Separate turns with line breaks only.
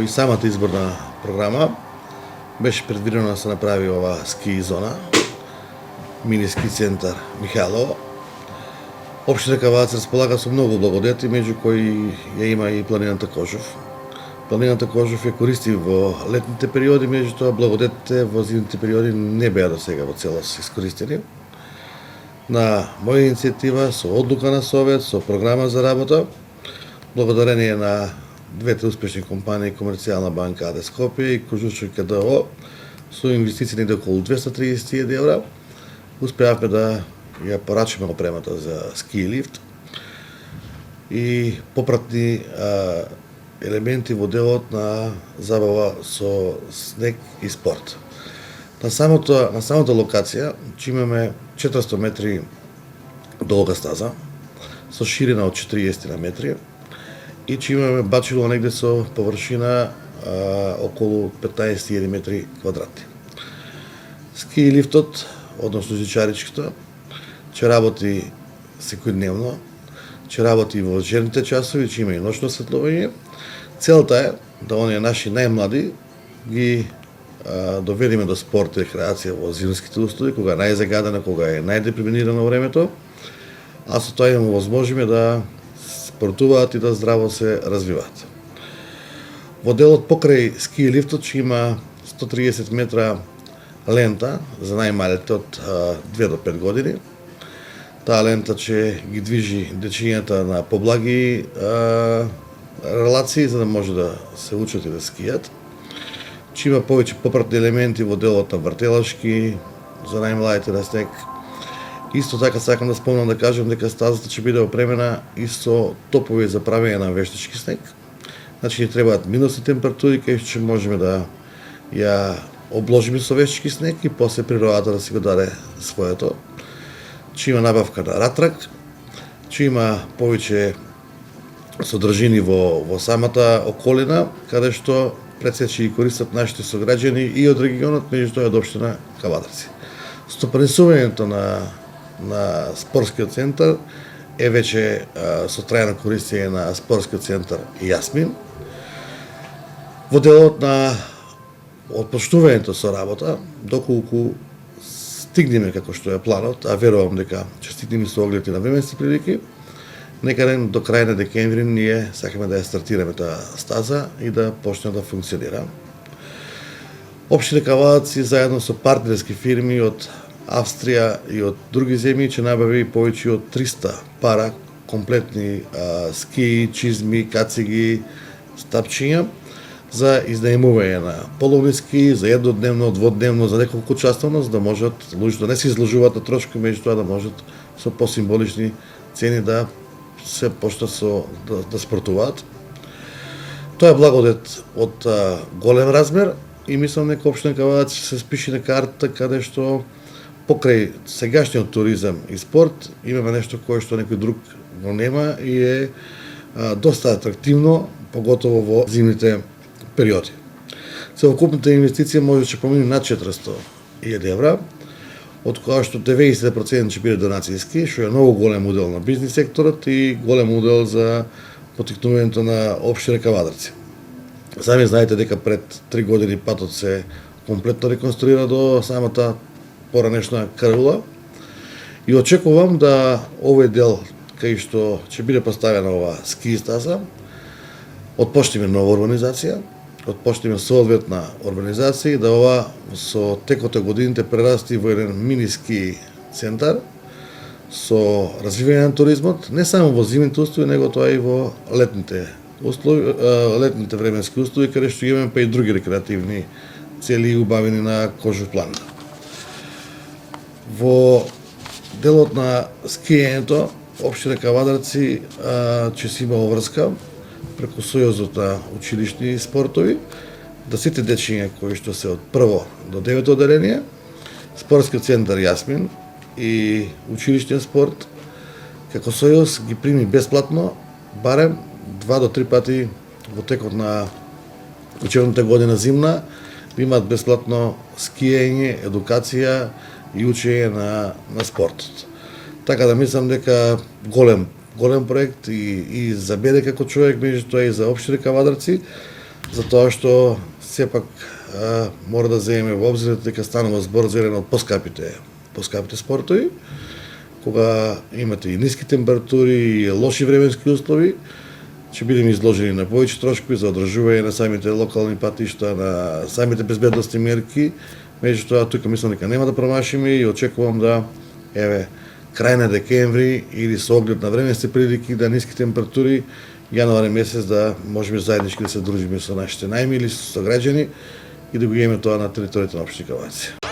и самата изборна програма беше предвидено да се направи ова ски зона, мини ски центар Михайлово. Општина Кавадац располага со многу благодети, меѓу кои ја има и планината Кожов. Планината Кожов ја користи во летните периоди, меѓутоа благодетите во зимните периоди не беа до сега во целост искористени. На моја иницијатива, со одлука на Совет, со програма за работа, благодарение на двете успешни компании, Комерцијална банка АД Скопје и Кожучо КДО, со инвестиции на околу 230.000 евра, успеавме да ја порачиме опремата за ски лифт и попратни елементи во делот на забава со снег и спорт. На самата локација, че имаме 400 метри долга стаза, со ширина од 40 на метри, и че имаме бачило негде со површина околу 15.000 метри квадратни. Ски лифтот, односно жичаричката, че работи секојдневно, че работи во вечерните часови, че има и ночно осветлување. Целта е да оние наши најмлади ги доведеме до спорт и рекреација во зимските услови, кога е најзагадено, кога е најдеприминирано времето, а со тоа имаме возможиме да спортуваат и да здраво се развиваат. Во делот покрај ски лифтот че има 130 метра лента за најмалите од 2 до 5 години. Таа лента че ги движи дечињата на поблаги релации за да може да се учат и да скијат. Че има повеќе попратни елементи во делот на вртелашки за најмладите на снег. Исто така сакам да спомнам да кажам дека стазата ќе биде опремена и со топови за правење на вештачки снег. Значи ни требаат минусни температури кај што можеме да ја обложиме со вештачки снег и после природата да си го даде своето. Че има набавка на ратрак, че има повеќе содржини во самата околина, каде што предсечи и користат нашите сограѓани и од регионот, меѓутоа од општина Кавадарци. Стопанисувањето на спортскиот центар е веќе со трајно користење на спортскиот центар Јасмин. Во делот на отпочнувањето со работа, доколку стигнеме како што е планот, а верувам дека ќе стигнеме со оглед и на временски прилики, некаде до крај на декември ние сакаме да ја стартираме таа стаза и да почне да функционира. Општина Кавадац заедно со партнерски фирми од Австрија и од други земји ќе набави повеќе од 300 пара комплетни ски, чизми, кациги, стапчиња за изнаемување на половни ски, за еднодневно, дводневно, за неколку часовно, за да можат луѓето да не се изложуваат на трошки, меѓутоа да можат со посимволични цени да се почнат да спортуваат. Тоа е благодет од голем размер и мислам дека општина Кавадац се спиши на карта каде што покрај сегашниот туризам и спорт имаме нешто кое што некој друг го нема и е доста атрактивно, поготово во зимните периоди. Целокупната инвестиција може да помине над 400.000 евра, од која што 90% ќе биде донацијски, што е многу голем удел на бизнис секторот и голем удел за потикнувањето на општина Кавадарци. Сами знаете дека пред 3 години патот се комплетно реконструира до самата поранешна караула и очекувам да овој дел кај што ќе биде поставена ова ски стаза, отпочнеме нова урбанизација, отпочнеме соодветна урбанизација и да ова со текот на годините прерасти во еден мини ски центар со развивање на туризмот, не само во зимните услови, него тоа и во летните услови, летните временски услови, каде што имаме па и други рекреативни цели и убавини на Кожов план. Во делот на скијањето, општина Кавадарци ќе си има обврска преку Сојузот на училишни спортови, да сите дечиња кои што се од 1 до 9 оделение, спортскиот центар Јасмин и училишниот спорт, како Сојуз ги прими бесплатно, барем 2 до 3 пати во текот на учебната година зимна, имаат бесплатно скијање, едукација и учење на спортот. Така да мислам дека голем проект и за мене како човек, меѓутоа и за општина Кавадарци, затоа што сепак мора да земеме во обзир дека станува збор за еден од поскапите спортови, кога имате и ниски температури и лоши временски услови, ќе бидеме изложени на повеќе трошкови за одржување на самите локални патишта, на самите безбедностни мерки. Меѓутоа, тука мислам дека нема да промашиме и очекувам да, крај на декември или со оглед на временски прилики, да ниски температури, јануари месец да можеме заеднички да се дружиме со нашите најмили, со граѓани и да го имаме тоа на територијата на општина Каваци.